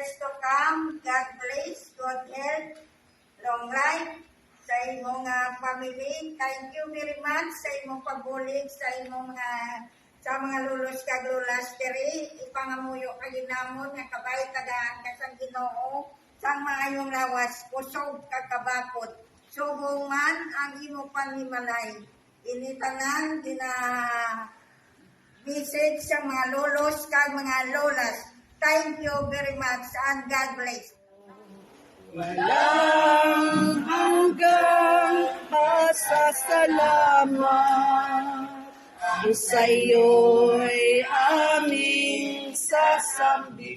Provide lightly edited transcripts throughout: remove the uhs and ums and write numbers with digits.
years to come. God bless, good health, long life sa imong family. Thank you very much sa imong pabulig, sa imong sa mga lulos kag lulas diri. Ipangamuyo kay namon nga kabay tagaan ka sa Ginoo sang mga imong lawas kusog kag kabakot. Subong man ang imong panimalay. Ini tanan message sa mga lolos kag mga lolas. Thank you very much and God bless. Walang hanggang pasasalamat sa iyo'y aming sasambitin.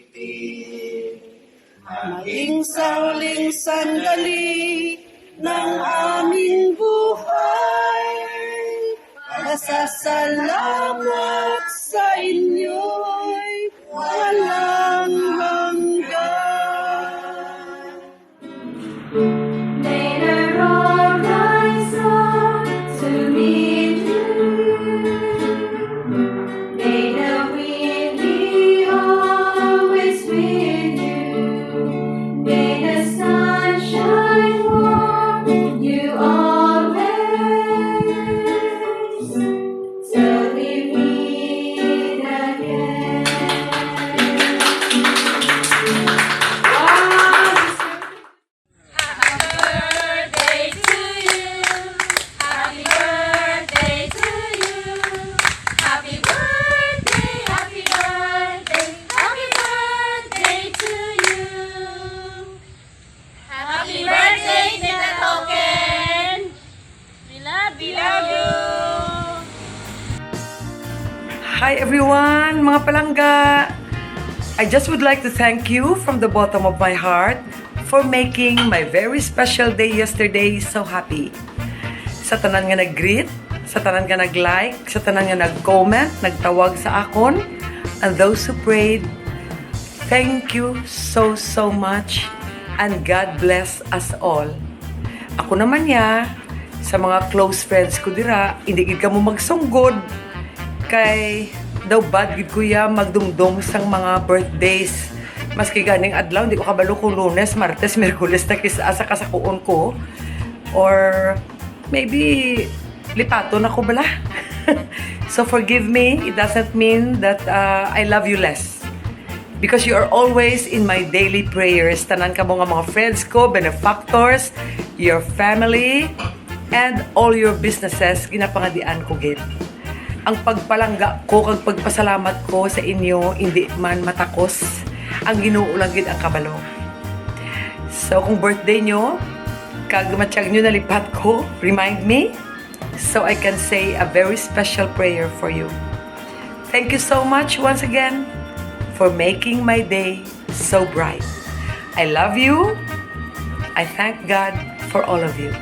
Maging sa huling sandali ng aming buhay, pasasalamat sa inyo'y walang hanggan. May the road rise up to meet you. May the wind be always with you. May the sun shine for you always, till we meet again. Happy birthday, Tita Token! We love you! Hi everyone, mga palangga! I just would like to thank you from the bottom of my heart for making my very special day yesterday so happy. Sa tanan nga nag-greet, sa tanan nga nag-like, sa tanan nga nag-comment, nagtawag sa akon, and those who prayed, thank you so much and God bless us all. Ako naman sa mga close friends ko dira, hindi gid ka mo magsunggod kay daw bad gid ko magdumdum sang mga birthdays. Maski ganing adlaw, hindi ko kabalo kung Lunes, Martes, Miyerkules na asa kasakuon ko. Or maybe lipato na ko bala. So forgive me, it doesn't mean that I love you less. Because you are always in my daily prayers. Tanan ka mo nga mga friends ko, benefactors, your family, and all your businesses, ginapangadian ko gid. Ang pagpalangga ko, kag pagpasalamat ko sa inyo, hindi man matakos. Ang Ginoo lang gid ang kabalo. So kung birthday nyo, kag matiyag nyo nalipat ko, remind me, so I can say a very special prayer for you. Thank you so much once again for making my day so bright. I love you. I thank God for all of you.